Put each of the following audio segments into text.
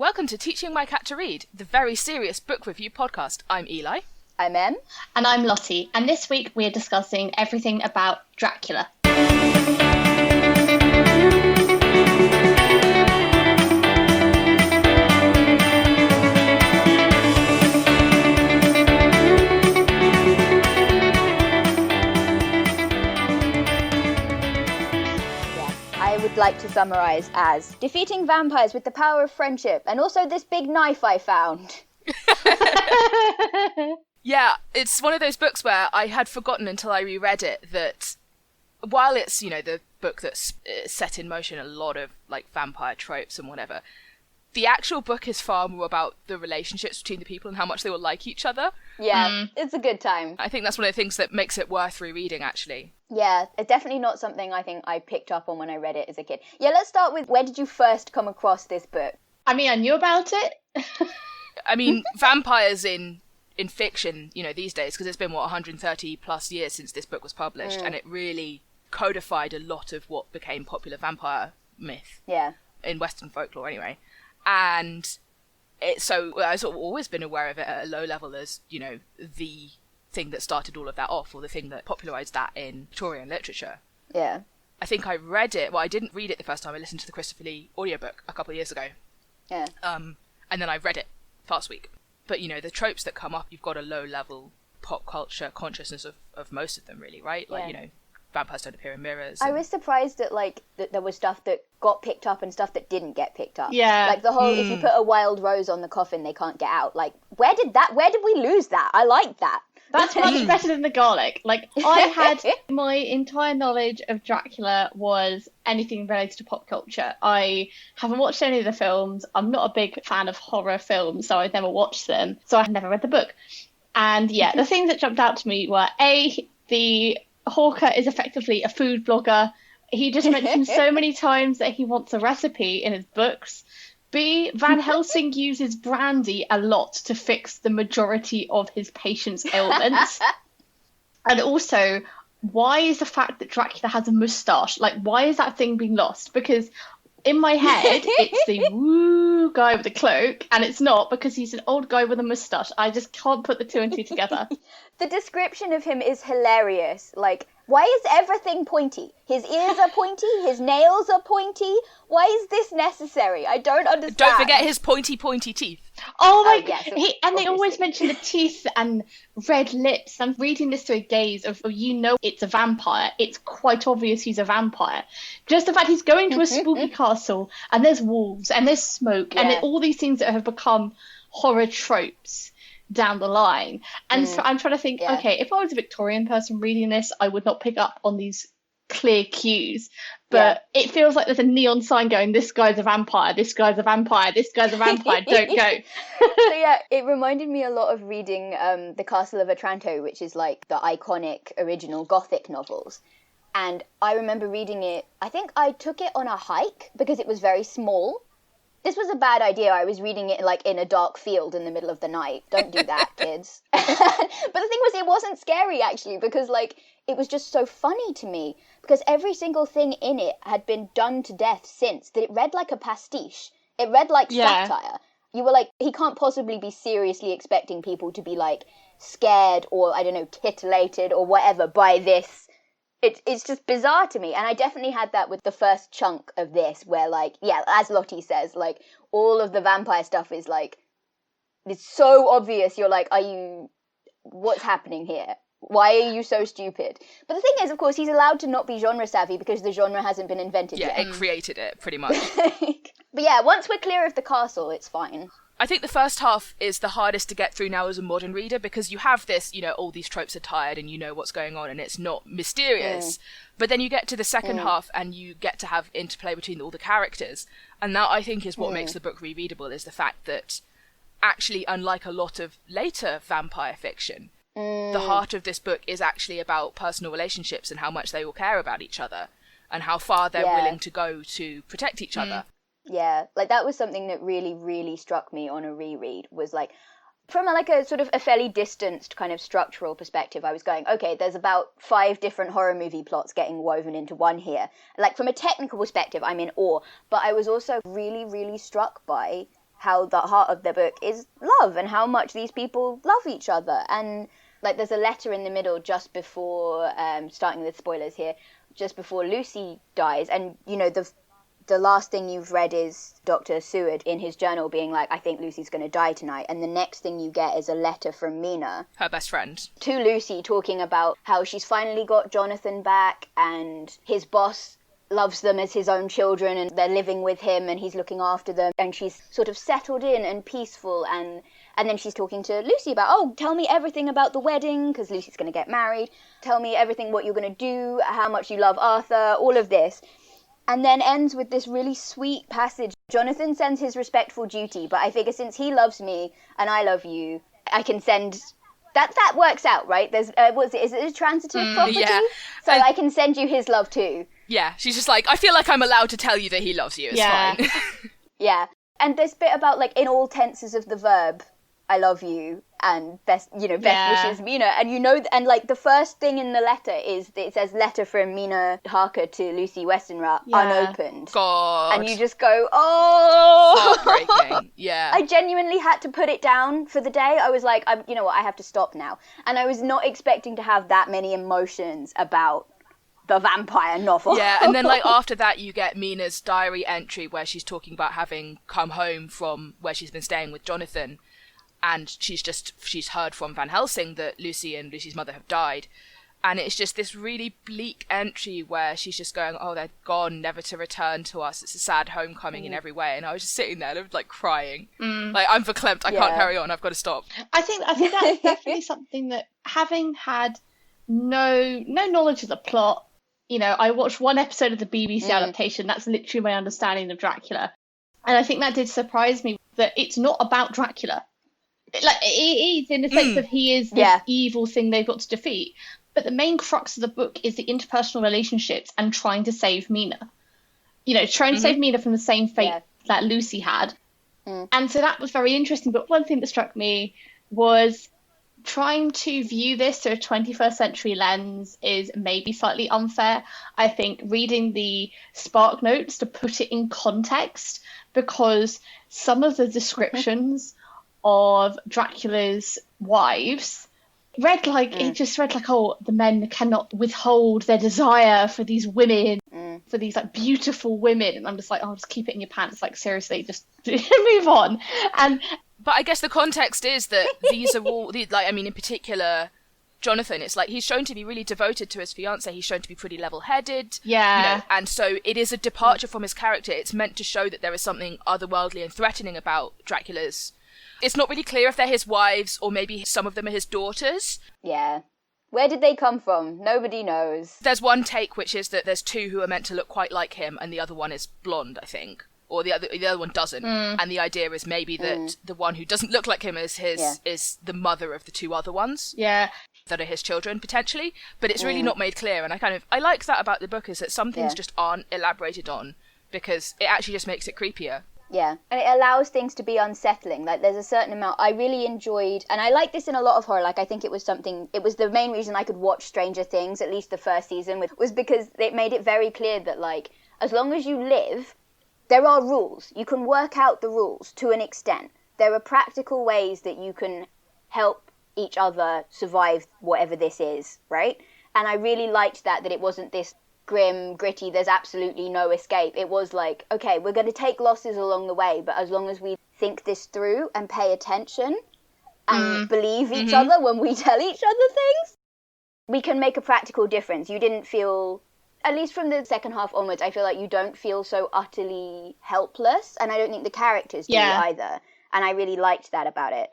Welcome to Teaching My Cat to Read, the very serious book review podcast. I'm Eli. I'm Em. And I'm Lottie. And this week we're discussing everything about Dracula. I would like to summarise as defeating vampires with the power of friendship, and also this big knife I found. Yeah, it's one of those books where I had forgotten until I reread it that while it's, the book that's set in motion a lot of, vampire tropes and whatever, the actual book is far more about the relationships between the people and how much they will like each other. Yeah, It's a good time. I think that's one of the things that makes it worth rereading, actually. Yeah, it's definitely not something I think I picked up on when I read it as a kid. Yeah, let's start with, where did you first come across this book? I mean, I knew about it. I mean, vampires in fiction, these days, because it's been, 130 plus years since this book was published, and it really codified a lot of what became popular vampire myth. Yeah. In Western folklore, anyway. And I've sort of always been aware of it at a low level as, the thing that started all of that off, or the thing that popularised that in Victorian literature. Yeah. I think I read it, I didn't read it the first time, I listened to the Christopher Lee audiobook a couple of years ago. Yeah. And then I read it last week. But, the tropes that come up, you've got a low-level pop culture consciousness of most of them, really, right? Yeah. Vampires don't appear in mirrors. I was surprised that, that there was stuff that got picked up and stuff that didn't get picked up. Yeah. Like, the whole, if you put a wild rose on the coffin, they can't get out. Like, where did we lose that? I like that. That's much better than the garlic. I had my entire knowledge of Dracula was anything related to pop culture. I haven't watched any of the films. I'm not a big fan of horror films, so I've never watched them. So I never read the book. And yeah, the things that jumped out to me were the Hawker is effectively a food blogger. He just mentions so many times that he wants a recipe in his books. B, Van Helsing uses brandy a lot to fix the majority of his patients' ailments. And also, why is the fact that Dracula has a moustache? Why is that thing being lost? Because in my head, it's the woo guy with the cloak, and it's not, because he's an old guy with a moustache. I just can't put the two and two together. The description of him is hilarious. Why is everything pointy? His ears are pointy, his nails are pointy. Why is this necessary? I don't understand. Don't forget his pointy teeth. Oh my god! Yes, They always mention the teeth and red lips. I'm reading this through a gaze of, it's a vampire. It's quite obvious he's a vampire. Just the fact he's going to a spooky castle and there's wolves and there's smoke and all these things that have become horror tropes down the line. And so I'm trying to think, okay, if I was a Victorian person reading this, I would not pick up on these clear cues. But it feels like there's a neon sign going, this guy's a vampire, this guy's a vampire, this guy's a vampire, don't go. So yeah, it reminded me a lot of reading The Castle of Otranto, which is the iconic original Gothic novels. And I remember reading it, I think I took it on a hike because it was very small. This was a bad idea. I was reading it in a dark field in the middle of the night. Don't do that, kids. But the thing was, it wasn't scary, actually, because it was just so funny to me, because every single thing in it had been done to death since, that it read like a pastiche. It read like satire. You were he can't possibly be seriously expecting people to be scared or, I don't know, titillated or whatever by this. It's just bizarre to me. And I definitely had that with the first chunk of this, where as Lottie says, all of the vampire stuff is it's so obvious. You're what's happening here? Why are you so stupid? But the thing is, of course, he's allowed to not be genre savvy because the genre hasn't been invented yet. Yeah, it created it, pretty much. But yeah, once we're clear of the castle, it's fine. I think the first half is the hardest to get through now as a modern reader, because you have this, all these tropes are tired and you know what's going on and it's not mysterious. But then you get to the second half and you get to have interplay between all the characters. And that, I think, is what makes the book rereadable, is the fact that actually, unlike a lot of later vampire fiction, the heart of this book is actually about personal relationships and how much they all care about each other and how far they're willing to go to protect each other. Yeah, that was something that really, really struck me on a reread, was from a sort of a fairly distanced kind of structural perspective, I was going, okay, there's about 5 different horror movie plots getting woven into one here. From a technical perspective, I'm in awe, but I was also really, really struck by how the heart of the book is love and how much these people love each other. And like there's a letter in the middle just before, starting with spoilers here, just before Lucy dies. And, you know, the last thing you've read is Dr. Seward in his journal being like, I think Lucy's going to die tonight. And the next thing you get is a letter from Mina, her best friend, to Lucy, talking about how she's finally got Jonathan back and his boss loves them as his own children and they're living with him and he's looking after them and she's sort of settled in and peaceful. And then she's talking to Lucy about, oh, tell me everything about the wedding, because Lucy's going to get married. Tell me everything, what you're going to do, how much you love Arthur, all of this. And then ends with this really sweet passage. Jonathan sends his respectful duty, but I figure since he loves me and I love you, I can send... That works out, right? There's is it a transitive property? Yeah. So I can send you his love too. Yeah, she's just like, I feel like I'm allowed to tell you that he loves you. It's fine. Yeah. And this bit about, like, in all tenses of the verb, I love you, and best wishes, Mina. And, you know, and, like, the first thing in the letter is, it says letter from Mina Harker to Lucy Westenra, unopened. God. And you just go, oh! Heartbreaking. Yeah. I genuinely had to put it down for the day. I was like, you know what, I have to stop now. And I was not expecting to have that many emotions about the vampire novel. Yeah, and then like after that you get Mina's diary entry where she's talking about having come home from where she's been staying with Jonathan, and she's heard from Van Helsing that Lucy and Lucy's mother have died, and it's just this really bleak entry where she's just going, oh, they're gone, never to return to us. It's a sad homecoming in every way. And I was just sitting there like crying, like I'm verklempt, I can't carry on, I've got to stop. I think that's definitely something that, having had no knowledge of the plot, you know, I watched one episode of the BBC adaptation. That's literally my understanding of Dracula. And I think that did surprise me, that it's not about Dracula. Like, it is, in the sense of he is this evil thing they've got to defeat. But the main crux of the book is the interpersonal relationships and trying to save Mina. You know, trying to save Mina from the same fate that Lucy had. And so that was very interesting. But one thing that struck me was trying to view this through a 21st century lens is maybe slightly unfair. I think reading the Spark Notes to put it in context, because some of the descriptions of Dracula's wives it just read like, oh, the men cannot withhold their desire for these women, for these like beautiful women. And I'm just like, oh, just keep it in your pants. Like, seriously, just move on. But I guess the context is that these are all, like, I mean, in particular, Jonathan, it's like he's shown to be really devoted to his fiancée. He's shown to be pretty level-headed. Yeah. You know, and so it is a departure from his character. It's meant to show that there is something otherworldly and threatening about Dracula's. It's not really clear if they're his wives or maybe some of them are his daughters. Yeah. Where did they come from? Nobody knows. There's one take, which is that there's two who are meant to look quite like him and the other one is blonde, I think. Or the other one doesn't. And the idea is maybe that the one who doesn't look like him is is the mother of the two other ones. Yeah. That are his children, potentially. But it's really not made clear. And I like that about the book, is that some things just aren't elaborated on, because it actually just makes it creepier. Yeah, and it allows things to be unsettling. Like, there's a certain amount I really enjoyed, and I like this in a lot of horror. Like, I think it was the main reason I could watch Stranger Things, at least the first season, was because it made it very clear that, like, as long as you live, there are rules. You can work out the rules to an extent. There are practical ways that you can help each other survive whatever this is, right? And I really liked that it wasn't this grim, gritty, there's absolutely no escape. It was like, okay, we're going to take losses along the way, but as long as we think this through and pay attention and believe each other when we tell each other things, we can make a practical difference. You didn't feel, at least from the second half onwards, I feel like you don't feel so utterly helpless, and I don't think the characters do either. And I really liked that about it.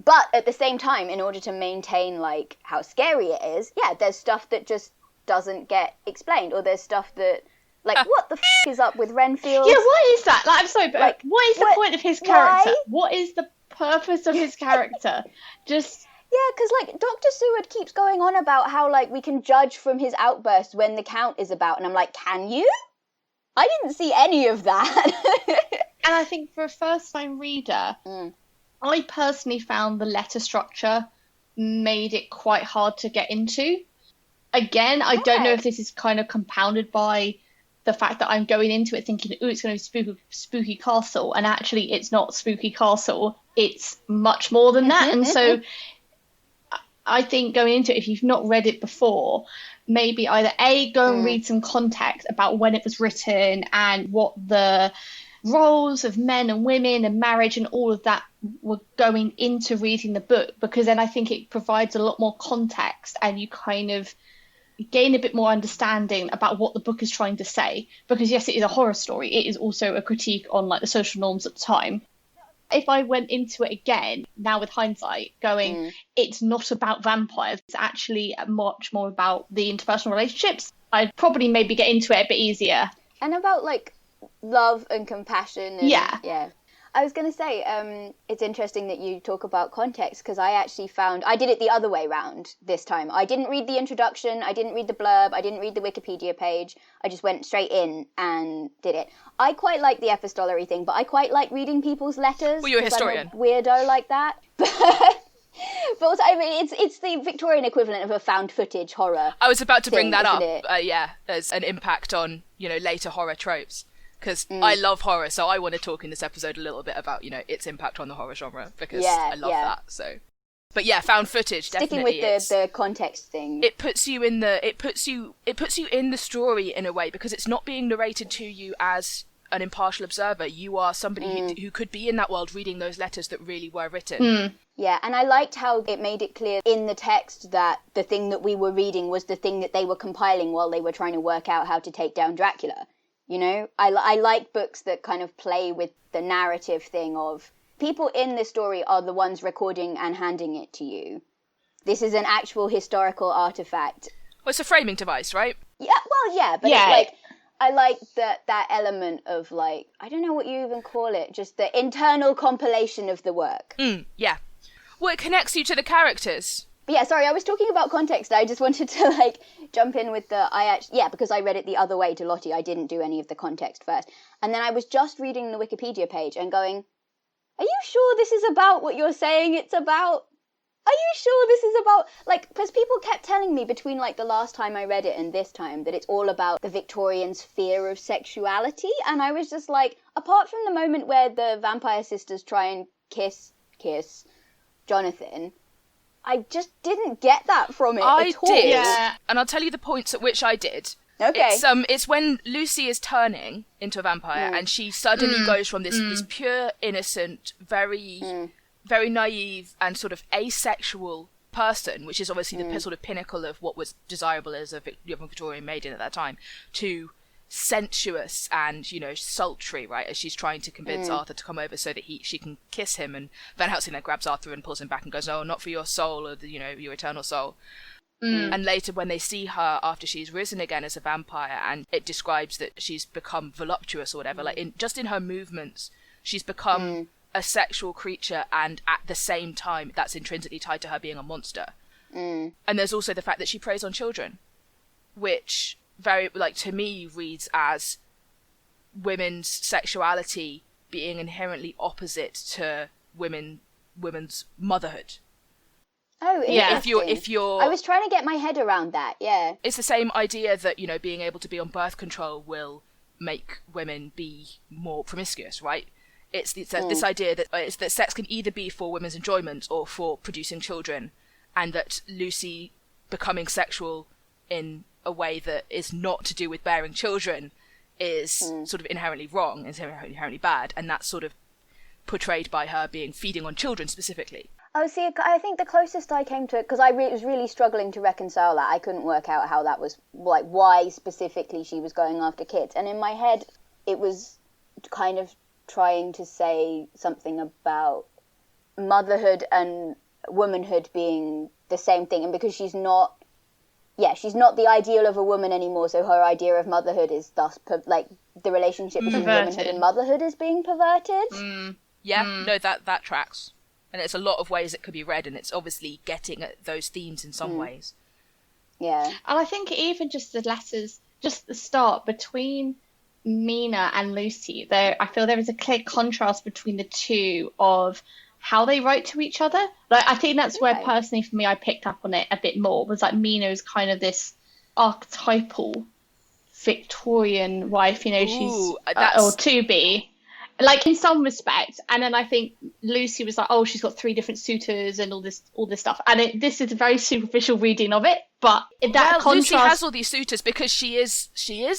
But at the same time, in order to maintain, like, how scary it is, there's stuff that just doesn't get explained, or there's stuff that, like, what the is up with Renfield? Yeah, what is that? Like, I'm sorry, but like, what is the point of his character? Why? What is the purpose of his character? Just... Yeah, because, like, Dr. Seward keeps going on about how, like, we can judge from his outbursts when the Count is about, and I'm like, can you? I didn't see any of that. And I think for a first-time reader, I personally found the letter structure made it quite hard to get into. Again, I don't know if this is kind of compounded by the fact that I'm going into it thinking, oh, it's going to be spooky castle, and actually it's not spooky castle, it's much more than that. And so I think going into it, if you've not read it before, maybe either go and read some context about when it was written and what the roles of men and women and marriage and all of that were going into reading the book, because then I think it provides a lot more context and you kind of gain a bit more understanding about what the book is trying to say. Because yes, it is a horror story, it is also a critique on like the social norms at the time. If I went into it again now with hindsight going, it's not about vampires, it's actually much more about the interpersonal relationships, I'd probably maybe get into it a bit easier. And about like love and compassion. And, yeah. I was going to say, it's interesting that you talk about context, because I actually found, I did it the other way round this time. I didn't read the introduction, I didn't read the blurb, I didn't read the Wikipedia page, I just went straight in and did it. I quite like the epistolary thing, but I quite like reading people's letters. Well, you're a historian. I'm a weirdo like that. But also, I mean, it's the Victorian equivalent of a found footage horror. I was about to bring that up, it? as an impact on, later horror tropes. Because I love horror, so I want to talk in this episode a little bit about, its impact on the horror genre, because I love that. So, but yeah, found footage, definitely. Sticking with the context thing, it puts you in the story in a way, because it's not being narrated to you as an impartial observer. You are somebody who could be in that world reading those letters that really were written. Yeah, and I liked how it made it clear in the text that the thing that we were reading was the thing that they were compiling while they were trying to work out how to take down Dracula. I like books that kind of play with the narrative thing of people in the story are the ones recording and handing it to you. This is an actual historical artifact. Well, it's a framing device, right? Yeah, well, yeah, but it's like, I like that element of like, I don't know what you even call it, just the internal compilation of the work. Yeah. Well, it connects you to the characters. But yeah, sorry, I was talking about context. I just wanted to jump in with because I read it the other way to Lottie. I didn't do any of the context first. And then I was just reading the Wikipedia page and going, are you sure this is about what you're saying it's about? Are you sure this is about, because people kept telling me between the last time I read it and this time that it's all about the Victorians' fear of sexuality. And I was just like, apart from the moment where the vampire sisters try and kiss Jonathan, I just didn't get that from it at all. I did, yeah. And I'll tell you the points at which I did. Okay. It's when Lucy is turning into a vampire and she suddenly goes from this pure, innocent, very, very naive and sort of asexual person, which is obviously the sort of pinnacle of what was desirable as a young Victorian maiden at that time, to sensuous and sultry, right, as she's trying to convince Arthur to come over so that she can kiss him, and Van Helsing then grabs Arthur and pulls him back and goes, "Oh, not for your soul, or your eternal soul." And later when they see her after she's risen again as a vampire, and it describes that she's become voluptuous or whatever, in her movements she's become a sexual creature, and at the same time that's intrinsically tied to her being a monster. And there's also the fact that she preys on children, which very, to me, reads as women's sexuality being inherently opposite to women's motherhood. Oh, yeah. If you're, I was trying to get my head around that. Yeah, it's the same idea that being able to be on birth control will make women be more promiscuous, right? It's this idea that sex can either be for women's enjoyment or for producing children, and that Lucy becoming sexual in a way that is not to do with bearing children is sort of inherently wrong, is inherently bad, and that's sort of portrayed by her being feeding on children specifically. Oh, see, I think the closest I came to it, because I was really struggling to reconcile that. I couldn't work out how that was, why specifically she was going after kids. And in my head, it was kind of trying to say something about motherhood and womanhood being the same thing. And because she's not the ideal of a woman anymore, so her idea of motherhood is thus, the relationship between womanhood and motherhood is being perverted. No, that tracks. And it's a lot of ways it could be read, and it's obviously getting at those themes in some ways. Yeah. And I think even just the letters, just the start between Mina and Lucy, I feel there is a clear contrast between the two of how they wrote to each other. I think that's where personally for me I picked up on it a bit more, was Mina is kind of this archetypal Victorian wife, you know, Ooh, or to be, like in some respects. And then I think Lucy was like, oh, she's got 3 different suitors and all this stuff. And this is a very superficial reading of it, but that contrast... Lucy has all these suitors because she is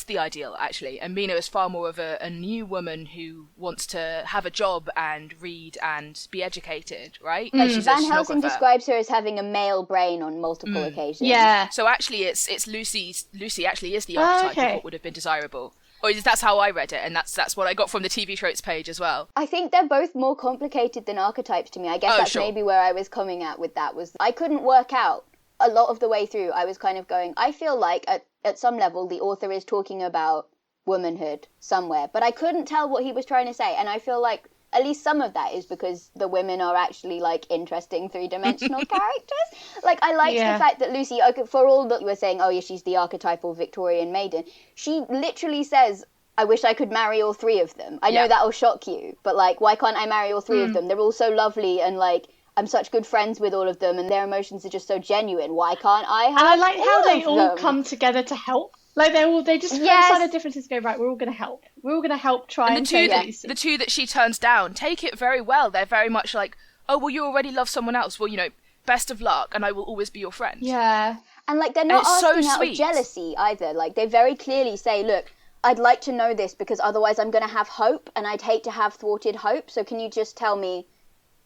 the ideal, actually, and Mina is far more of a new woman who wants to have a job and read and be educated, right? She's Van Helsing describes her as having a male brain on multiple occasions. Yeah. So actually, it's Lucy actually is the archetype of what would have been desirable. Or that's how I read it, and that's what I got from the TV tropes page as well. I think they're both more complicated than archetypes to me. I guess that's maybe where I was coming at with that, was I couldn't work out a lot of the way through. I was kind of going, I feel like at some level the author is talking about womanhood somewhere, but I couldn't tell what he was trying to say, and I feel like at least some of that is because the women are actually, like, interesting three-dimensional characters. Like, I liked the fact that Lucy, for all that you were saying, oh, yeah, she's the archetypal Victorian maiden, she literally says, I wish I could marry all 3 of them. I know that'll shock you, but, like, why can't I marry all 3 of them? They're all so lovely, and, like, I'm such good friends with all of them, and their emotions are just so genuine. Why can't I have And I like how they all them? come together to help. Like, they just find the differences, go, right, we're all going to help. We're all going to help try and save Lucy. The 2 that she turns down take it very well. They're very much like, oh, well, you already love someone else. Well, you know, best of luck, and I will always be your friend. Yeah. And, like, they're not asking out of jealousy either. Like, they very clearly say, look, I'd like to know this because otherwise I'm going to have hope, and I'd hate to have thwarted hope. So can you just tell me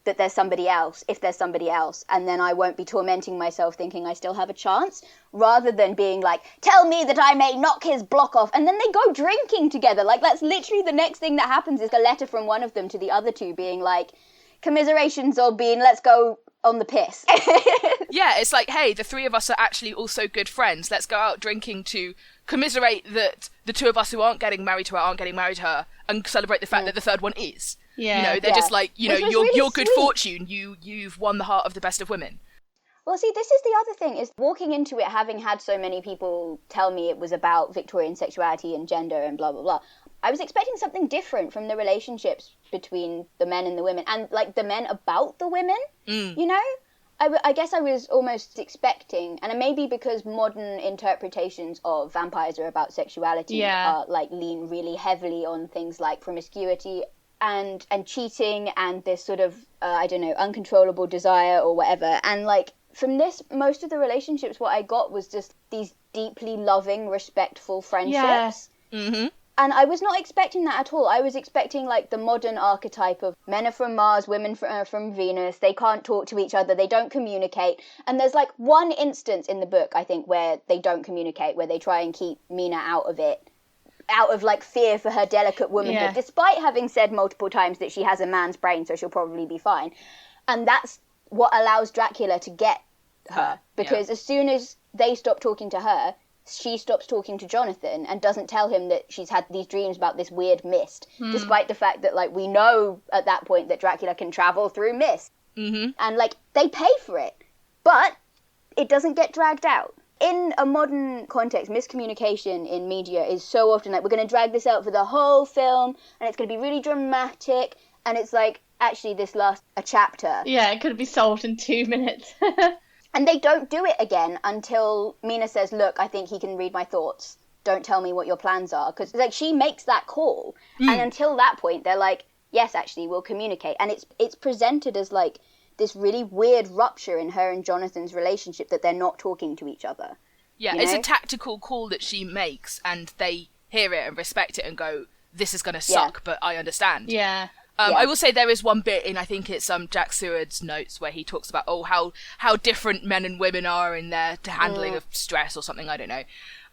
that there's somebody else, if there's somebody else, and then I won't be tormenting myself thinking I still have a chance, rather than being like, tell me that I may knock his block off, and then they go drinking together. Like, that's literally the next thing that happens, is a letter from one of them to the other 2 being like, commiserations, Orbeen, let's go on the piss. Yeah, it's like, hey, the 3 of us are actually also good friends. Let's go out drinking to commiserate that the 2 of us who aren't getting married to her aren't getting married to her, and celebrate the fact that the 3rd one is. Yeah. You know, they're just like, you know, your really good sweet. fortune, you've won the heart of the best of women. Well, see, this is the other thing, is walking into it having had so many people tell me it was about Victorian sexuality and gender and blah, blah, blah. I was expecting something different from the relationships between the men and the women, and, like, the men about the women, you know? I guess I was almost expecting, and maybe because modern interpretations of vampires are about sexuality are, like, lean really heavily on things like promiscuity and cheating and this sort of, I don't know, uncontrollable desire or whatever. And, like, from this, most of the relationships, what I got was just these deeply loving, respectful friendships. Yeah. Mm-hmm. And I was not expecting that at all. I was expecting, like, the modern archetype of men are from Mars, women from Venus, they can't talk to each other, they don't communicate. And there's, like, one instance in the book, I think, where they don't communicate, where they try and keep Mina out of it, out of, like, fear for her delicate womanhood, despite having said multiple times that she has a man's brain, so she'll probably be fine. And that's what allows Dracula to get her, because as soon as they stop talking to her, she stops talking to Jonathan and doesn't tell him that she's had these dreams about this weird mist, despite the fact that, like, we know at that point that Dracula can travel through mist. Mm-hmm. And, like, they pay for it, but it doesn't get dragged out. In a modern context, miscommunication in media is so often like, we're going to drag this out for the whole film, and it's going to be really dramatic, and it's like, actually, this lasts a chapter. Yeah, it could be solved in 2 minutes. And they don't do it again until Mina says, look, I think he can read my thoughts. Don't tell me what your plans are. Because, like, she makes that call. And until that point, they're like, yes, actually, we'll communicate. And it's presented as, like, this really weird rupture in her and Jonathan's relationship, that they're not talking to each other. Yeah, it's a tactical call that she makes, and they hear it and respect it and go, this is going to suck, but I understand. Yeah. I will say there is one bit in, I think it's Jack Seward's notes, where he talks about, how different men and women are in their handling of stress or something, I don't know.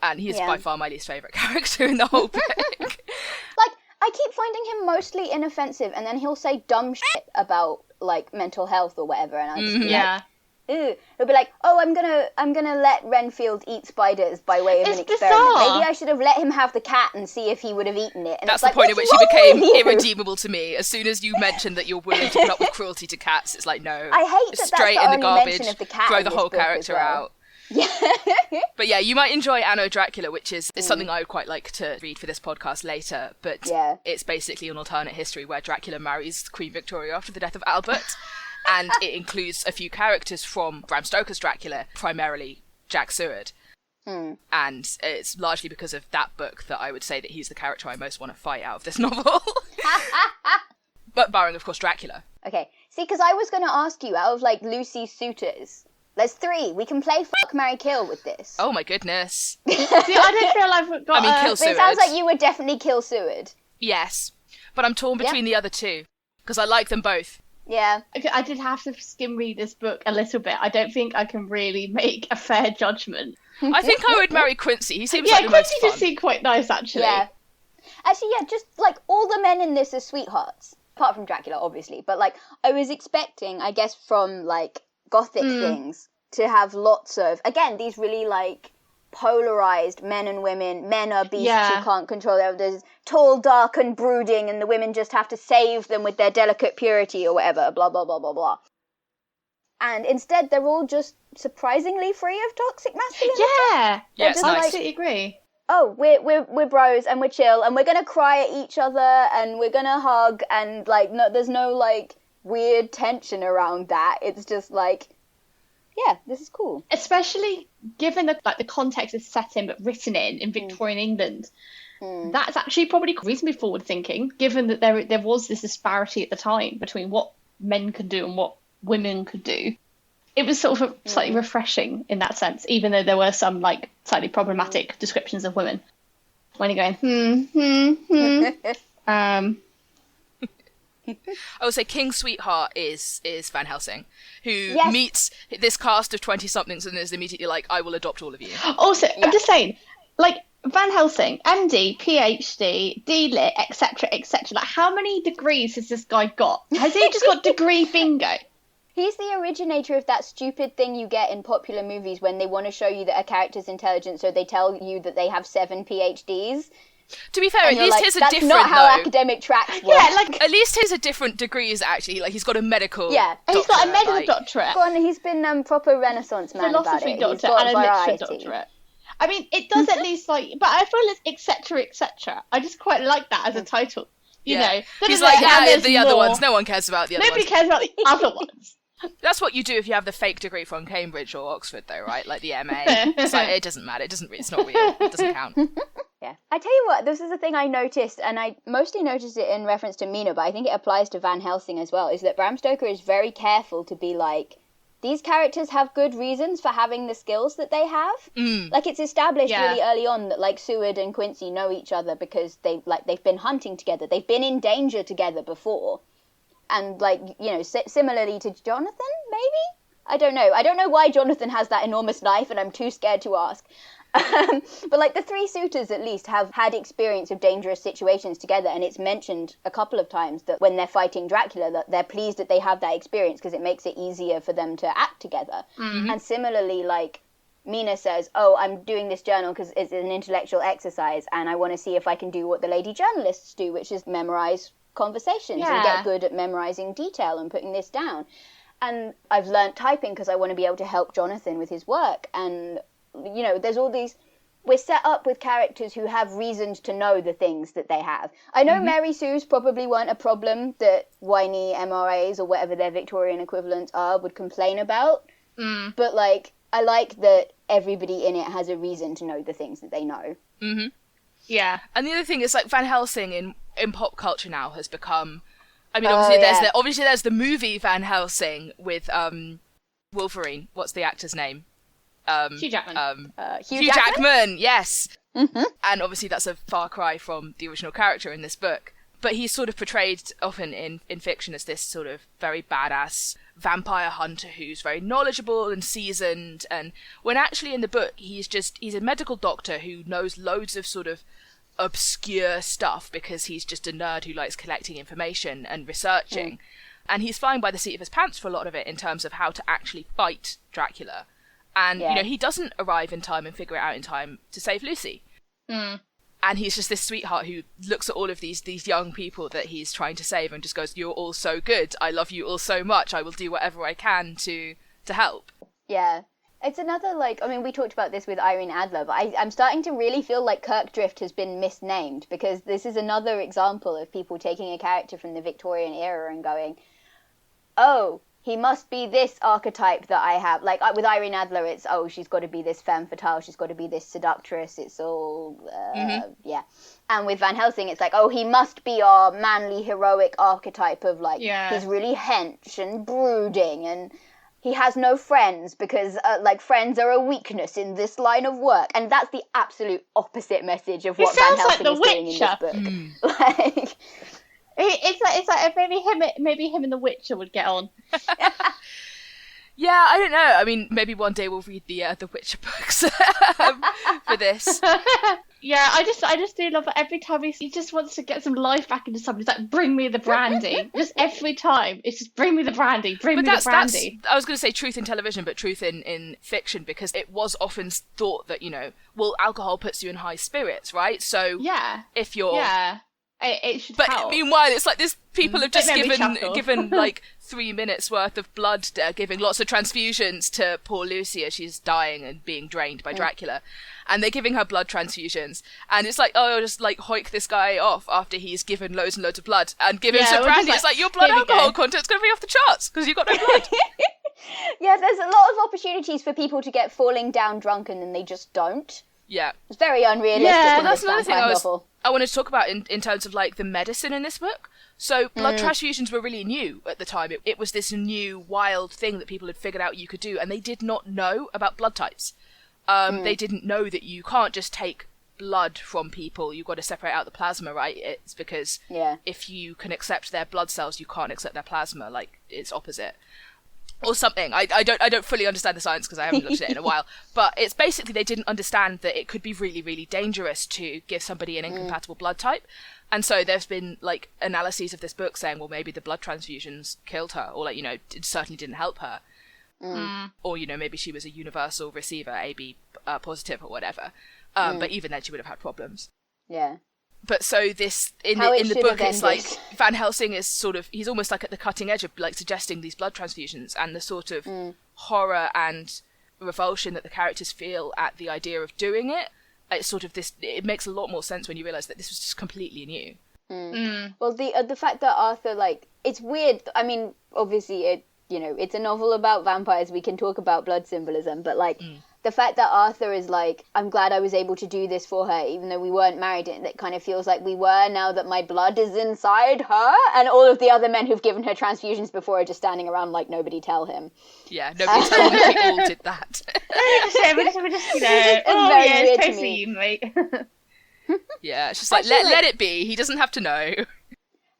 And he's by far my least favourite character in the whole book. Like, I keep finding him mostly inoffensive, and then he'll say dumb shit about, like, mental health or whatever, and I just be like, ew. He'll be like, oh, I'm gonna let Renfield eat spiders by way of an experiment. Bizarre. Maybe I should have let him have the cat and see if he would have eaten it. And That's it's the like, point at which what's he wrong became with you? irredeemable to me. As soon as you mentioned that you're willing to put up with cruelty to cats, it's like, no. I hate that straight that's the in the only garbage, mention of the cat throw in the this whole book as character well. out. Yeah. But yeah, you might enjoy Anno Dracula, which is something I would quite like to read for this podcast later, but it's basically an alternate history where Dracula marries Queen Victoria after the death of Albert, and it includes a few characters from Bram Stoker's Dracula, primarily Jack Seward. And it's largely because of that book that I would say that he's the character I most want to fight out of this novel. But barring, of course, Dracula. Okay. See, because I was going to ask you, out of, like, Lucy's suitors, there's 3. We can play fuck, marry, kill with this. Oh, my goodness. See, I don't feel I've got kill But Seward. it sounds like you would definitely kill Seward. Yes. But I'm torn between the other 2. Because I like them both. Yeah. I did have to skim read this book a little bit. I don't think I can really make a fair judgment. I think I would marry Quincy. He seems Yeah, like the Quincy most fun. does seem quite nice, actually. Yeah. Actually, yeah, just, like, all the men in this are sweethearts. Apart from Dracula, obviously. But, like, I was expecting, I guess, from, like, gothic things to have lots of, again, these really, like, polarized men and women. Men are beasts who can't control their others. Tall, dark, and brooding, and the women just have to save them with their delicate purity or whatever. Blah, blah, blah, blah, blah. And instead, they're all just surprisingly free of toxic masculinity. Yeah. Yeah, it's I nice. absolutely agree. Oh, we're bros and we're chill and we're gonna cry at each other and we're gonna hug and like no, there's no like weird tension around that. It's just like, yeah, this is cool. Especially given the context is set in but written in Victorian England. That's actually probably reasonably forward thinking, given that there was this disparity at the time between what men could do and what women could do. It was sort of slightly refreshing in that sense, even though there were some like slightly problematic descriptions of women. When you're going, I would say King Sweetheart is Van Helsing, who meets this cast of 20-somethings and is immediately like, I will adopt all of you. Also, I'm just saying, like, Van Helsing, MD, PhD, D-Lit, etc., etc. Like, how many degrees has this guy got? Has he just got degree bingo? He's the originator of that stupid thing you get in popular movies when they want to show you that a character's intelligent, so they tell you that they have 7 PhDs. To be fair, at least his are that's different, not how though. academic tracks work. Yeah, like, At least his are different degrees, actually. Like, he's got a medical Yeah. he's got a doctorate, medical doctorate, Go on, he's been proper Renaissance man about philosophy it. He's doctorate, got and a variety. literature doctorate. I mean, it does at least, like, but I feel it's etc., etc. I just quite like that as a title. You know? He's like, and there's the other more. ones. No one cares about the other Nobody ones. cares about the other ones. That's what you do if you have the fake degree from Cambridge or Oxford, though, right? Like the MA. It's like, it doesn't matter. It's not real. It doesn't count. Yeah. I tell you what, this is the thing I noticed, and I mostly noticed it in reference to Mina, but I think it applies to Van Helsing as well, is that Bram Stoker is very careful to be like, these characters have good reasons for having the skills that they have. Like, it's established really early on that, like, Seward and Quincy know each other because they've been hunting together. They've been in danger together before. And, like, you know, similarly to Jonathan, maybe? I don't know. I don't know why Jonathan has that enormous knife, and I'm too scared to ask. But, like, the 3 suitors, at least, have had experience of dangerous situations together, and it's mentioned a couple of times that when they're fighting Dracula, that they're pleased that they have that experience because it makes it easier for them to act together. And similarly, like, Mina says, oh, I'm doing this journal because it's an intellectual exercise, and I want to see if I can do what the lady journalists do, which is memorize conversations and get good at memorizing detail and putting this down. And I've learnt typing because I want to be able to help Jonathan with his work. And, you know, there's all these... We're set up with characters who have reasons to know the things that they have. I know Mary Sue's probably weren't a problem that whiny MRAs or whatever their Victorian equivalents are would complain about. But, like, I like that everybody in it has a reason to know the things that they know. Yeah. And the other thing is, like, Van Helsing in pop culture now has become... I mean, obviously there's the movie Van Helsing with Wolverine. What's the actor's name? Hugh Jackman. Hugh Jackman, yes. And obviously that's a far cry from the original character in this book. But he's sort of portrayed often in fiction as this sort of very badass vampire hunter who's very knowledgeable and seasoned. And when actually in the book, he's a medical doctor who knows loads of sort of obscure stuff because he's just a nerd who likes collecting information and researching. And he's flying by the seat of his pants for a lot of it in terms of how to actually fight Dracula. And, you know, he doesn't arrive in time and figure it out in time to save Lucy. And he's just this sweetheart who looks at all of these young people that he's trying to save and just goes, you're all so good. I love you all so much. I will do whatever I can to help. Yeah. It's another, like, I mean, we talked about this with Irene Adler, but I'm starting to really feel like Kirkdrift has been misnamed, because this is another example of people taking a character from the Victorian era and going, oh, he must be this archetype that I have. Like with Irene Adler, it's, oh, she's got to be this femme fatale, she's got to be this seductress. It's all, yeah. And with Van Helsing, it's like, oh, he must be our manly, heroic archetype of like, he's really hench and brooding, and he has no friends because like friends are a weakness in this line of work. And that's the absolute opposite message of what Van Helsing is doing in this book. Like... It's like maybe him and The Witcher would get on. Yeah, I don't know. I mean, maybe one day we'll read the Witcher books for this. Yeah, I just do love it. Every time he just wants to get some life back into somebody. He's like, bring me the brandy. Just every time, it's just bring me the brandy. Bring me the brandy. I was going to say truth in television, but truth in fiction, because it was often thought that, you know, well, alcohol puts you in high spirits, right? So if you're it should but help. Meanwhile, it's like this. People have just given like 3 minutes worth of blood, giving lots of transfusions to poor Lucy as she's dying and being drained by Dracula, and they're giving her blood transfusions, and it's like, oh, just like hoik this guy off after he's given loads and loads of blood and give him some brandy. It's like, your blood alcohol content's going to be off the charts because you've got no blood. Yeah, there's a lot of opportunities for people to get falling down drunk and then they just don't. Yeah. It's very unrealistic. Yeah, that's another thing I wanted to talk about in terms of like the medicine in this book. So blood transfusions were really new at the time. It was this new wild thing that people had figured out you could do, and they did not know about blood types. They didn't know that you can't just take blood from people. You've got to separate out the plasma, right? It's because if you can accept their blood cells, you can't accept their plasma. Like, it's opposite. Or something. I don't fully understand the science because I haven't looked at it in a while. But it's basically they didn't understand that it could be really, really dangerous to give somebody an incompatible blood type. And so there's been like analyses of this book saying, well, maybe the blood transfusions killed her, or like, you know, it certainly didn't help her. Or, you know, maybe she was a universal receiver, AB positive or whatever. But even then she would have had problems. Yeah. But so this in the book, it's like Van Helsing is sort of, he's almost like at the cutting edge of like suggesting these blood transfusions, and the sort of horror and revulsion that the characters feel at the idea of doing it. It's sort of this. It makes a lot more sense when you realise that this was just completely new. Well, the fact that Arthur, like, it's weird. I mean, obviously, it's a novel about vampires. We can talk about blood symbolism, but like. The fact that Arthur is like, I'm glad I was able to do this for her, even though we weren't married, and it kind of feels like we were now that my blood is inside her, and all of the other men who've given her transfusions before are just standing around like, nobody tell him. Yeah, nobody tell him we all did that. We're just, you know, it's totally mate. Yeah, it's just like, let it be. He doesn't have to know.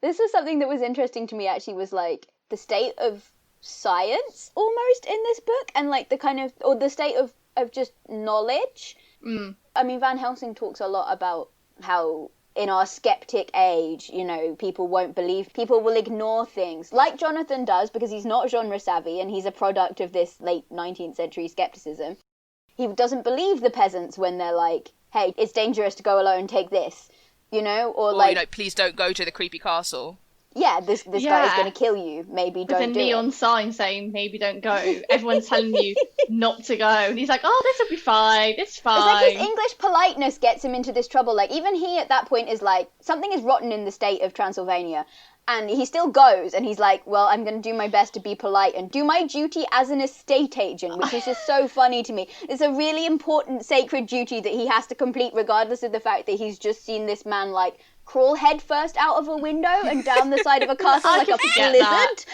This was something that was interesting to me, actually, was like the state of science almost in this book, and like the kind of, or the state of just knowledge. I mean, Van Helsing talks a lot about how in our skeptic age, you know, people won't believe, people will ignore things, like Jonathan does, because he's not genre savvy and he's a product of this late 19th century skepticism. He doesn't believe the peasants when they're like, hey, it's dangerous to go alone, take this, you know, or like, you know, please don't go to the creepy castle. Yeah, this guy is going to kill you. Maybe don't do it. With a neon sign saying, maybe don't go. Everyone's telling you not to go. And he's like, oh, this will be fine. It's fine. It's like his English politeness gets him into this trouble. Like, even he at that point is like, something is rotten in the state of Transylvania. And he still goes, and he's like, well, I'm going to do my best to be polite and do my duty as an estate agent, which is just so funny to me. It's a really important sacred duty that he has to complete, regardless of the fact that he's just seen this man, like, crawl headfirst out of a window and down the side of a castle like a blizzard.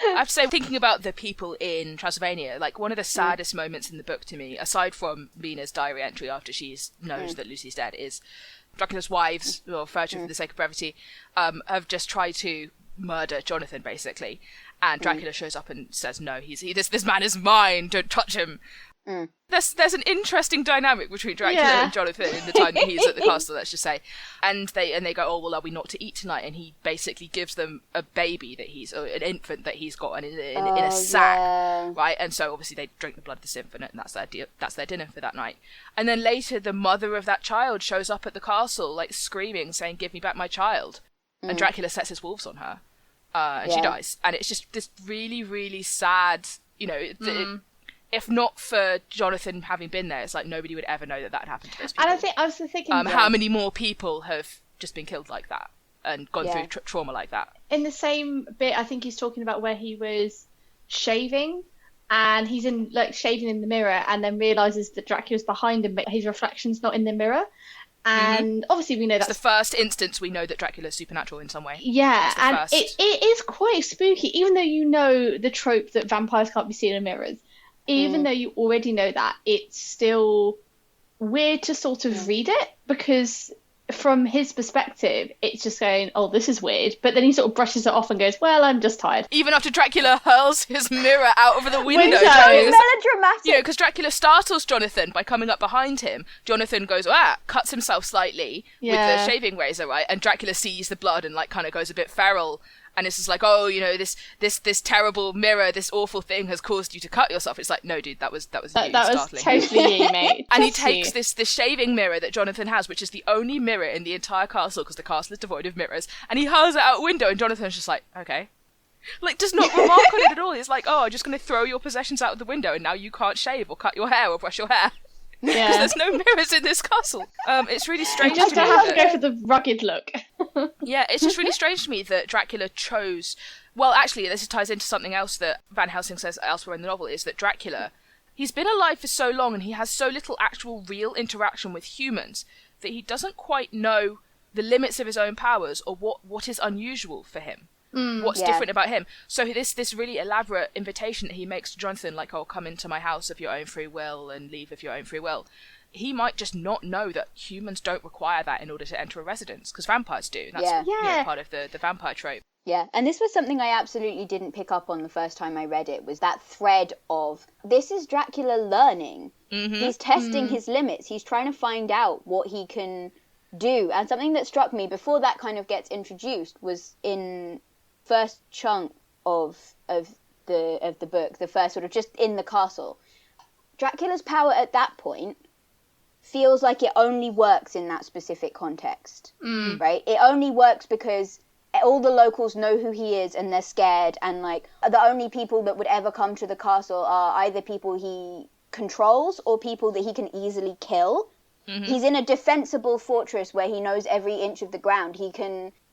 I have to say, thinking about the people in Transylvania, like, one of the saddest moments in the book to me, aside from Mina's diary entry after she knows that Lucy's dead, is Dracula's wives, or referred to for the sake of brevity, have just tried to murder Jonathan, basically. And Dracula shows up and says, no, this man is mine, don't touch him. There's an interesting dynamic between Dracula and Jonathan in the time that he's at the castle, let's just say. And they go, oh, well, are we not to eat tonight? And he basically gives them a baby an infant that he's got in a sack, right? And so obviously they drink the blood of this infant, and that's their dinner for that night. And then later the mother of that child shows up at the castle, like screaming, saying, give me back my child. And Dracula sets his wolves on her, and she dies. And it's just this really, really sad, you know, if not for Jonathan having been there, it's like nobody would ever know that happened to those people. And I was thinking... how many more people have just been killed like that? and gone through trauma like that. In the same bit, I think he's talking about where he was shaving, and he's shaving in the mirror, and then realizes that Dracula's behind him, but his reflection's not in the mirror. And obviously we know that's the first instance we know that Dracula's supernatural in some way. Yeah, and it is quite spooky, even though you know the trope that vampires can't be seen in mirrors. Even though you already know that, it's still weird to sort of read it, because from his perspective, it's just going, oh, this is weird. But then he sort of brushes it off and goes, well, I'm just tired. Even after Dracula hurls his mirror out over the window. Melodramatic. You know, because Dracula startles Jonathan by coming up behind him. Jonathan goes, cuts himself slightly with the shaving razor, right? And Dracula sees the blood and kind of goes a bit feral. And it's just like, oh, you know, this terrible mirror, this awful thing has caused you to cut yourself. It's like, no, dude, that was you. That was totally you, mate. And he takes this shaving mirror that Jonathan has, which is the only mirror in the entire castle, because the castle is devoid of mirrors, and he hurls it out a window, and Jonathan's just like, okay. Does not remark on it at all. He's like, oh, I'm just going to throw your possessions out of the window, and now you can't shave or cut your hair or brush your hair. Because there's no mirrors in this castle. It's really strange just to me. Have to go for the rugged look. Yeah, it's just really strange to me that Dracula chose... Well, actually, this ties into something else that Van Helsing says elsewhere in the novel, is that Dracula, he's been alive for so long and he has so little actual real interaction with humans that he doesn't quite know the limits of his own powers or what is unusual for him. What's different about him. So this really elaborate invitation that he makes to Jonathan, like, oh, come into my house of your own free will and leave of your own free will. He might just not know that humans don't require that in order to enter a residence, because vampires do. That's you know, part of the vampire trope. Yeah, and this was something I absolutely didn't pick up on the first time I read it, was that thread of, this is Dracula learning. He's testing his limits. He's trying to find out what he can do. And something that struck me before that kind of gets introduced was in first chunk of the book, the first sort of just in the castle. Dracula's power at that point feels like it only works in that specific context, right? It only works because all the locals know who he is and they're scared, and the only people that would ever come to the castle are either people he controls or people that he can easily kill. He's in a defensible fortress where he knows every inch of the ground.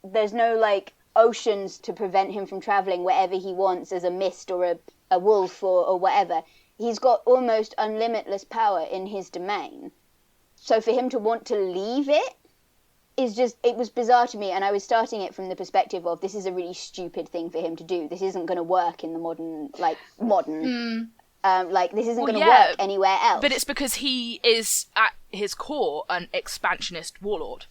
There's no oceans to prevent him from traveling wherever he wants as a mist or a wolf or whatever. He's got almost unlimitless power in his domain. So for him to want to leave it it was bizarre to me, and I was starting it from the perspective of, this is a really stupid thing for him to do. This isn't going to work in the modern. This isn't going to work anywhere else. But it's because he is, at his core, an expansionist warlord.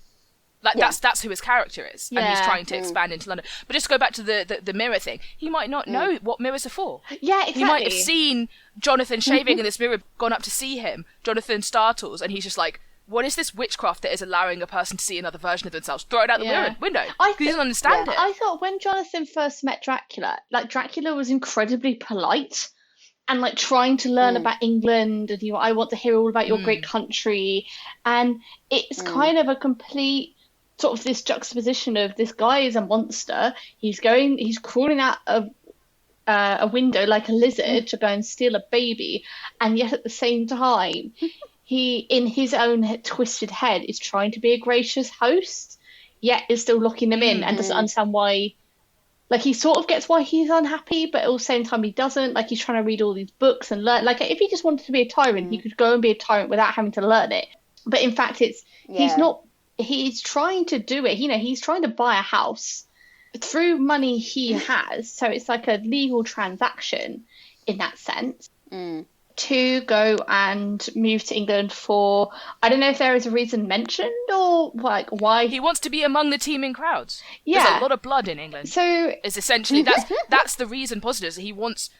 That's who his character is, and he's trying to expand into London. But just to go back to the mirror thing, he might not know what mirrors are for. Yeah, exactly. He might have seen Jonathan shaving in this mirror, gone up to see him. Jonathan startles, and he's just like, what is this witchcraft that is allowing a person to see another version of themselves? Throw it out the window. He doesn't understand it. I thought when Jonathan first met Dracula, Dracula was incredibly polite and trying to learn about England, and I want to hear all about your great country. And it's kind of a complete sort of this juxtaposition of, this guy is a monster. He's crawling out of a window like a lizard to go and steal a baby, and yet at the same time he, in his own twisted head, is trying to be a gracious host, yet is still locking them in and doesn't understand why. He sort of gets why he's unhappy, but at the same time he doesn't. He's trying to read all these books and learn. If he just wanted to be a tyrant, he could go and be a tyrant without having to learn it. But in fact, he's not. He's trying to do it. He's trying to buy a house through money he has. So it's like a legal transaction in that sense. To go and move to England for, I don't know if there is a reason mentioned or why. He wants to be among the teeming crowds. Yeah. There's a lot of blood in England. So it's essentially that's the reason positive. He wants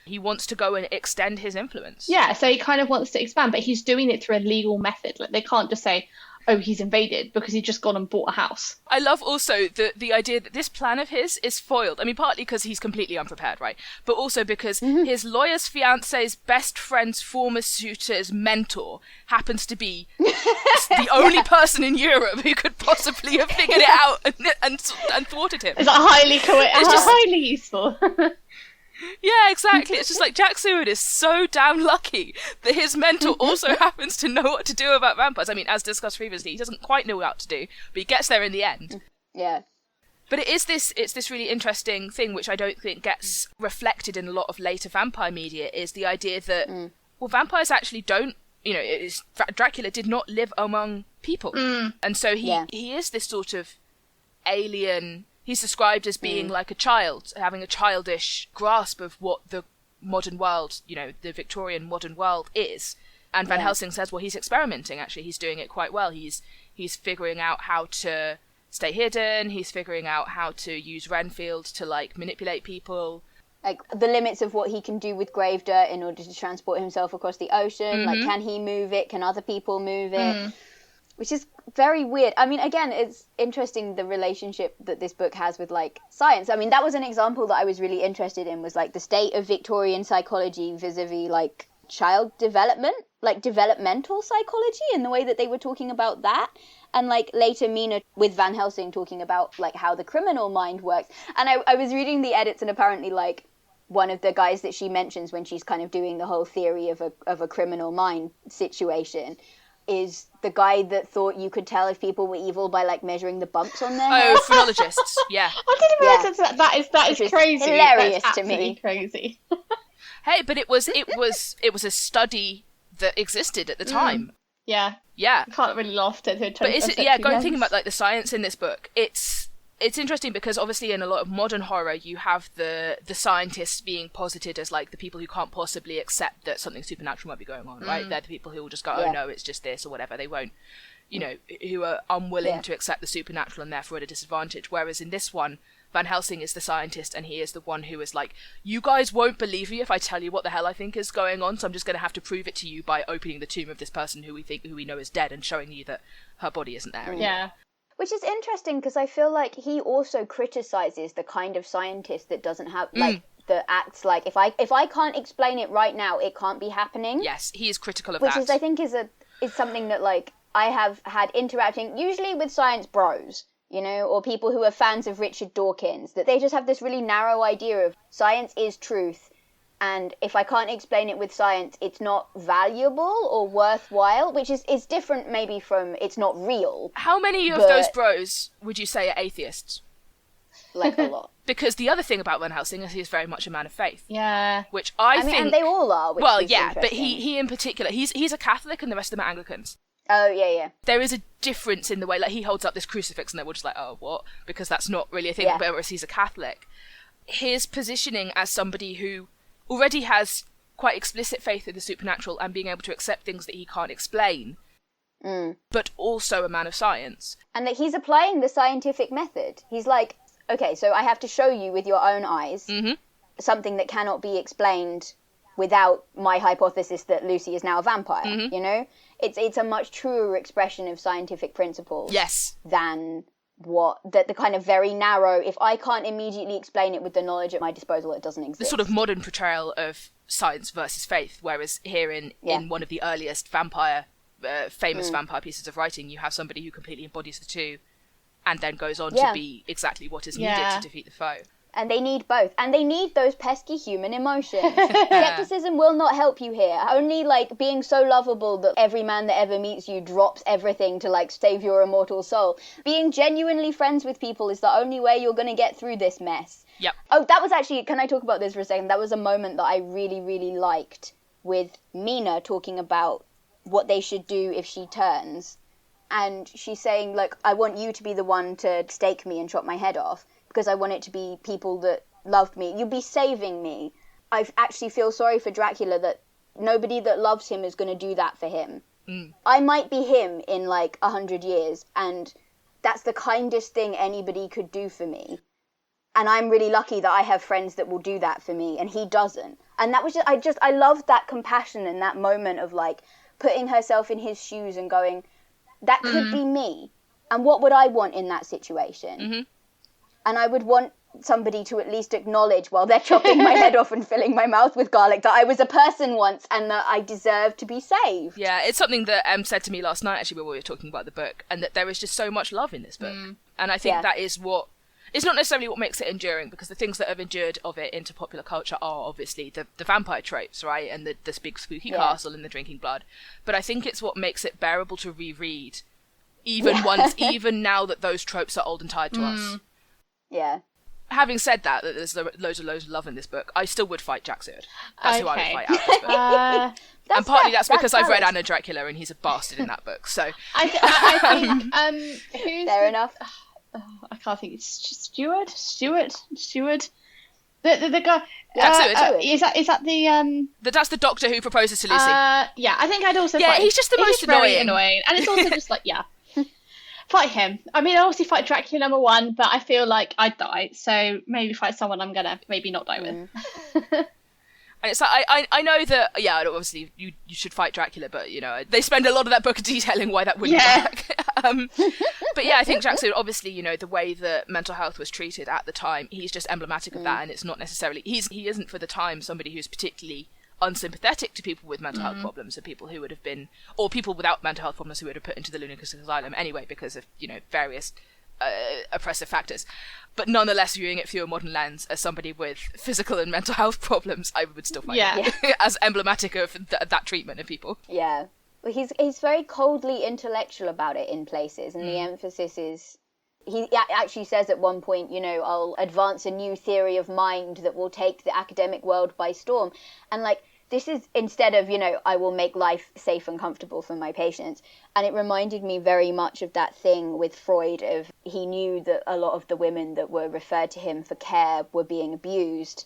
to go and extend his influence. Yeah, so he kind of wants to expand, but he's doing it through a legal method. They can't just say, oh, he's invaded, because he's just gone and bought a house. I love also the idea that this plan of his is foiled. I mean, partly because he's completely unprepared, right? But also because his lawyer's fiance's best friend's former suitor's mentor happens to be the only person in Europe who could possibly have figured it out and thwarted him. It's highly useful. Yeah, exactly. It's just Jack Seward is so damn lucky that his mentor also happens to know what to do about vampires. I mean, as discussed previously, he doesn't quite know what to do, but he gets there in the end. Yeah. But it's this really interesting thing, which I don't think gets reflected in a lot of later vampire media, is the idea that, well, vampires actually don't, Dracula did not live among people. And so he is this sort of alien. He's described as being like a child, having a childish grasp of what the modern world, the Victorian modern world is. And Van Helsing says, well, he's experimenting, actually. He's doing it quite well. He's figuring out how to stay hidden. He's figuring out how to use Renfield to, like, manipulate people. Like, the limits of what he can do with grave dirt in order to transport himself across the ocean. Like, can he move it? Can other people move it? Which is very weird. I mean, again, it's interesting the relationship that this book has with, like, science. I mean, that was an example that I was really interested in, was, like, the state of Victorian psychology vis-a-vis, like, child development, like, developmental psychology, and the way that they were talking about that. And, like, later Mina with Van Helsing talking about, like, how the criminal mind works. And I was reading the edits, and apparently, like, one of the guys that she mentions when she's kind of doing the whole theory of a criminal mind situation is the guy that thought you could tell if people were evil by, like, measuring the bumps on their hair. Oh, phrenologists, yeah. I didn't realise that is crazy. Hilarious That's to me. Crazy. Hey, but it was a study that existed at the time. Yeah. Yeah. I can't really laugh at it. But thinking about, like, the science in this book, it's interesting because obviously in a lot of modern horror you have the scientists being posited as, like, the people who can't possibly accept that something supernatural might be going on, right? They're the people who will just go, oh no, it's just this or whatever. They won't, who are unwilling to accept the supernatural and therefore at a disadvantage. Whereas in this one, Van Helsing is the scientist, and he is the one who is like, you guys won't believe me if I tell you what the hell I think is going on, so I'm just going to have to prove it to you by opening the tomb of this person who we know is dead and showing you that her body isn't there anymore. Yeah. Which is interesting, because I feel like he also criticizes the kind of scientist that doesn't have, like, that acts like, if I can't explain it right now, it can't be happening. Yes, he is critical of that. Which I think is something that, like, I have had interacting, usually with science bros, or people who are fans of Richard Dawkins, that they just have this really narrow idea of science is truth, and if I can't explain it with science, it's not valuable or worthwhile, which is different maybe from it's not real. How many of those bros would you say are atheists? Like, a lot. Because the other thing about Van Helsing is he is very much a man of faith. Yeah. Which I think... and they all are, which is but he in particular, he's a Catholic and the rest of them are Anglicans. Oh, yeah. There is a difference in the way, like, he holds up this crucifix and they're all just like, oh, what? Because that's not really a thing, whereas he's a Catholic. His positioning as somebody who already has quite explicit faith in the supernatural and being able to accept things that he can't explain, but also a man of science. And that he's applying the scientific method. He's like, okay, so I have to show you with your own eyes something that cannot be explained without my hypothesis that Lucy is now a vampire, It's a much truer expression of scientific principles. Yes. Than the kind of very narrow, if I can't immediately explain it with the knowledge at my disposal, it doesn't exist. The sort of modern portrayal of science versus faith, whereas here in one of the earliest famous vampire pieces of writing, you have somebody who completely embodies the two and then goes on to be exactly what is needed to defeat the foe. And they need both. And they need those pesky human emotions. Skepticism will not help you here. Only, like, being so lovable that every man that ever meets you drops everything to, like, save your immortal soul. Being genuinely friends with people is the only way you're going to get through this mess. Yep. Oh, that was actually... Can I talk about this for a second? That was a moment that I really, really liked with Mina talking about what they should do if she turns. And she's saying, like, I want you to be the one to stake me and chop my head off, because I want it to be people that loved me. You'd be saving me. I actually feel sorry for Dracula that nobody that loves him is going to do that for him. I might be him in, like, 100 years, and that's the kindest thing anybody could do for me. And I'm really lucky that I have friends that will do that for me, and he doesn't. And that was I loved that compassion in that moment of, like, putting herself in his shoes and going, that could be me. And what would I want in that situation? And I would want somebody to at least acknowledge while they're chopping my head off and filling my mouth with garlic that I was a person once and that I deserve to be saved. Yeah, it's something that said to me last night, actually, when we were talking about the book, and that there is just so much love in this book. And I think that is what... It's not necessarily what makes it enduring, because the things that have endured of it into popular culture are obviously the vampire tropes, right? And the big spooky castle and the drinking blood. But I think it's what makes it bearable to reread, even now that those tropes are old and tired to us. Yeah. Having said that there's loads of love in this book, I still would fight Jack Seward. That's who I would fight out of this book. And partly that's because I've read Anna Dracula and he's a bastard in that book. So I think who's fair enough. I can't think. It's Stewart. The guy. Jack Seward. Is that the That's the doctor who proposes to Lucy. Yeah, I think I'd also. Yeah, he's just the most very annoying, and it's also just like fight him. I mean, I obviously fight Dracula #1, but I feel like I'd die. So maybe fight someone I'm gonna maybe not die with. And it's like, I know that, yeah, obviously you should fight Dracula, but, you know, they spend a lot of that book detailing why that wouldn't work. But yeah, I think Jack Seward, obviously, you know, the way that mental health was treated at the time, he's just emblematic of that, and it's not necessarily, he isn't for the time somebody who's particularly unsympathetic to people with mental health problems, or people who would have been, or people without mental health problems who would have put into the lunatic asylum anyway, because of, you know, various oppressive factors. But nonetheless, viewing it through a modern lens as somebody with physical and mental health problems, I would still find it as emblematic of that treatment of people. Yeah. Well, he's very coldly intellectual about it in places, and the emphasis is... He actually says at one point, you know, I'll advance a new theory of mind that will take the academic world by storm. And, like, this is, instead of, you know, I will make life safe and comfortable for my patients. And it reminded me very much of that thing with Freud of he knew that a lot of the women that were referred to him for care were being abused,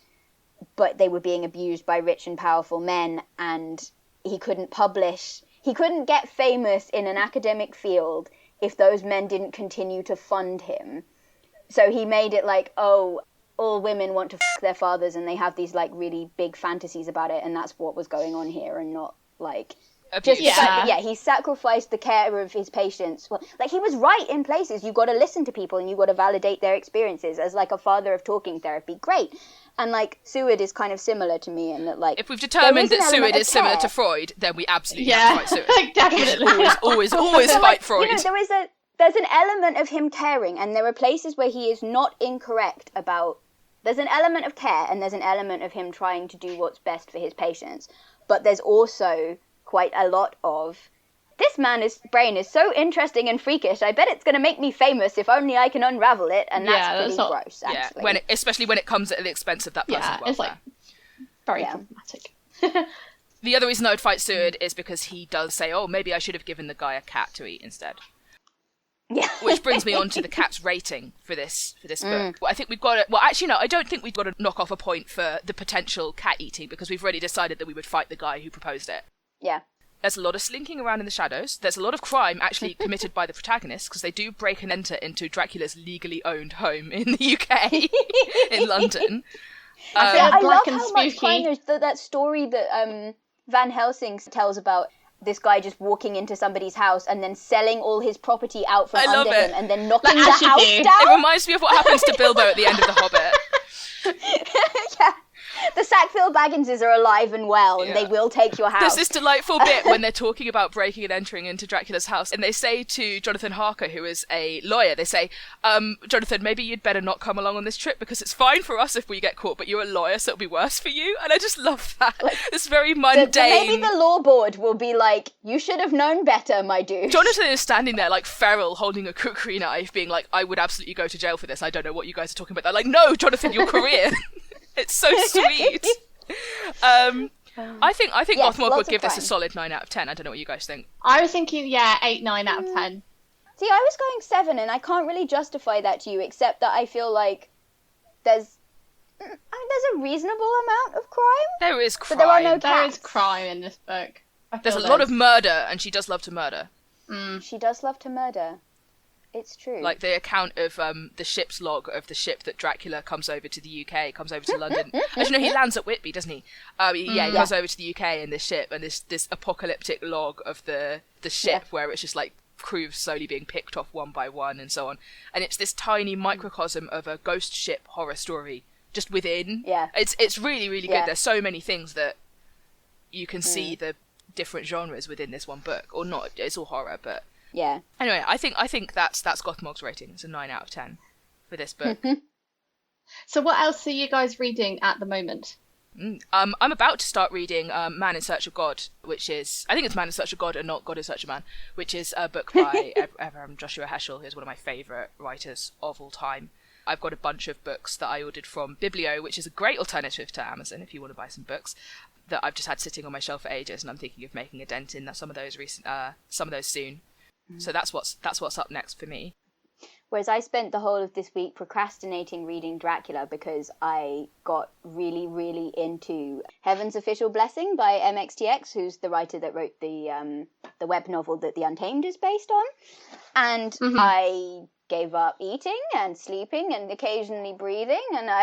but they were being abused by rich and powerful men, and he couldn't publish. He couldn't get famous in an academic field if those men didn't continue to fund him. So he made it like, oh, all women want to f*** their fathers, and they have these, like, really big fantasies about it, and that's what was going on here, and not, like... Abuse. He sacrificed the care of his patients. Well, like, he was right in places. You've got to listen to people, and you've got to validate their experiences. As, like, a father of talking therapy, great. And, like, Seward is kind of similar to me in that, like... If we've determined that Seward is similar to Freud, then we absolutely have to fight Seward. Definitely. Always fight like, Freud. You know, there's an element of him caring, and there are places where he is not incorrect about... There's an element of care, and there's an element of him trying to do what's best for his patients. But there's also quite a lot of, this man's brain is so interesting and freakish, I bet it's going to make me famous if only I can unravel it, and that's pretty gross, actually. Yeah, especially when it comes at the expense of that person's welfare. It's like very problematic. The other reason I would fight Seward is because he does say, oh, maybe I should have given the guy a cat to eat instead. Yeah. Which brings me on to the cat's rating for this book. Well, I think we've got to... Well, actually, no, I don't think we've got to knock off a point for the potential cat eating, because we've already decided that we would fight the guy who proposed it. Yeah. There's a lot of slinking around in the shadows. There's a lot of crime actually committed by the protagonists, because they do break and enter into Dracula's legally owned home in the UK, in London. I love how much crime there's that story that Van Helsing tells about this guy just walking into somebody's house and then selling all his property out from under him and then knocking the house down. It reminds me of what happens to Bilbo at the end of The Hobbit. Yeah. The Sackville Bagginses are alive and well, and they will take your house. There's this delightful bit when they're talking about breaking and entering into Dracula's house, and they say to Jonathan Harker, who is a lawyer, they say, Jonathan, maybe you'd better not come along on this trip, because it's fine for us if we get caught, but you're a lawyer, so it'll be worse for you. And I just love that. Like, this very mundane... Maybe the law board will be like, you should have known better, my dude. Jonathan is standing there like feral, holding a kukri knife, being like, I would absolutely go to jail for this. I don't know what you guys are talking about. They're like, no, Jonathan, your career. It's so sweet. I think Yes, Mothmog would give crime. this a solid 9 out of 10. I don't know what you guys think. I was thinking, 8, 9 out of 10. See, I was going 7, and I can't really justify that to you, except that I feel like there's a reasonable amount of crime. There is crime. But there are no There cats. is crime in this book. There's a lot of murder, and she does love to murder. She does love to murder. It's true. Like the account of the ship's log of the ship that Dracula comes over to the UK, comes over to London. Actually, no, he lands at Whitby, doesn't he? He goes over to the UK in this ship, and this apocalyptic log of the ship where it's just like crews slowly being picked off one by one and so on. And it's this tiny microcosm of a ghost ship horror story just within. Yeah. It's really, really good. Yeah. There's so many things that you can see the different genres within this one book. Or not, it's all horror, but... Yeah. Anyway, I think that's Gothmog's rating. It's a 9 out of 10 for this book. So what else are you guys reading at the moment? I'm about to start reading Man in Search of God, which is, I think it's Man in Search of God and not God in Search of Man, which is a book by Joshua Heschel, who's one of my favourite writers of all time. I've got a bunch of books that I ordered from Biblio, which is a great alternative to Amazon if you want to buy some books, that I've just had sitting on my shelf for ages, and I'm thinking of making a dent in some of those soon. So that's what's up next for me. Whereas I spent the whole of this week procrastinating reading Dracula because I got really, really into Heaven's Official Blessing by MXTX, who's the writer that wrote the web novel that The Untamed is based on. And I gave up eating and sleeping and occasionally breathing, and no,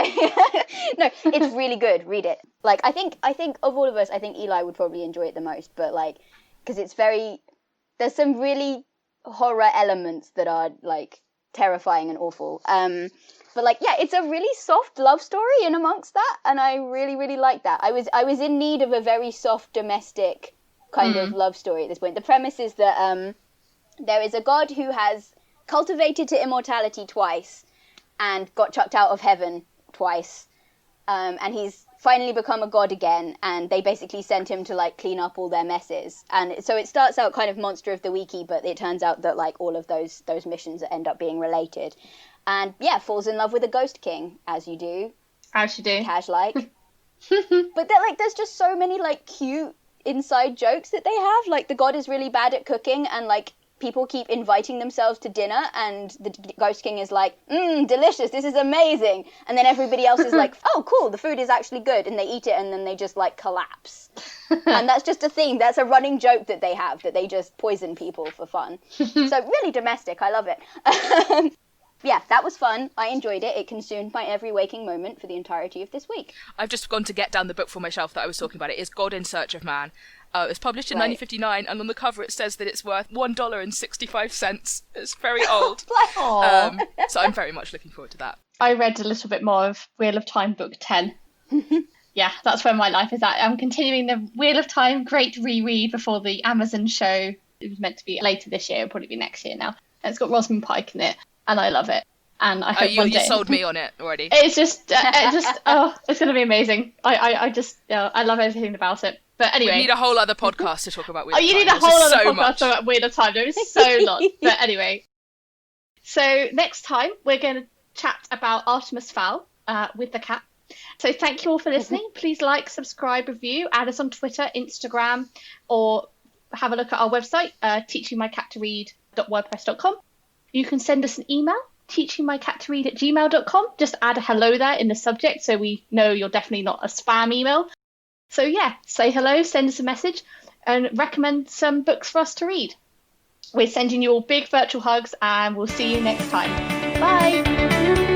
it's really good. Read it. Like, I think of all of us, I think Eli would probably enjoy it the most, but like, because there's some really horror elements that are like terrifying and awful, but like, yeah, it's a really soft love story in amongst that, and I really, really like that. I was in need of a very soft domestic kind of love story at this point. The premise is that there is a god who has cultivated to immortality twice and got chucked out of heaven twice, and he's finally become a god again, and they basically sent him to like clean up all their messes. And so it starts out kind of Monster of the Weeky, but it turns out that like all of those missions end up being related, and yeah, falls in love with a ghost king, as you do cash like. But there's just so many like cute inside jokes that they have. Like, the god is really bad at cooking, and like people keep inviting themselves to dinner, and the Ghost King is like, delicious, this is amazing. And then everybody else is like, oh, cool, the food is actually good. And they eat it, and then they just like collapse. And that's just a thing. That's a running joke that they have, that they just poison people for fun. So really domestic. I love it. Yeah, that was fun. I enjoyed it. It consumed my every waking moment for the entirety of this week. I've just gone to get down the book from my shelf that I was talking about. It is God in Search of Man. It was published in 1959, and on the cover it says that it's worth $1.65. It's very old. So I'm very much looking forward to that. I read a little bit more of Wheel of Time book 10. Yeah, that's where my life is at. I'm continuing the Wheel of Time great reread before the Amazon show. It was meant to be later this year. It'll probably be next year now. And it's got Rosamund Pike in it, and I love it. And I hope one day... You sold me on it already. It's just it's going to be amazing. I love everything about it. But anyway, we need a whole other podcast to talk about Wheel of Time. You need a whole other podcast about Wheel of Time. There is so lot. But anyway, so next time we're going to chat about Artemis Fowl with the cat. So thank you all for listening. Please like, subscribe, review, add us on Twitter, Instagram, or have a look at our website, teachingmycattoread.wordpress.com. You can send us an email, teachingmycattoread@gmail.com. Just add a hello there in the subject so we know you're definitely not a spam email. So yeah, say hello, send us a message, and recommend some books for us to read. We're sending you all big virtual hugs, and we'll see you next time. Bye!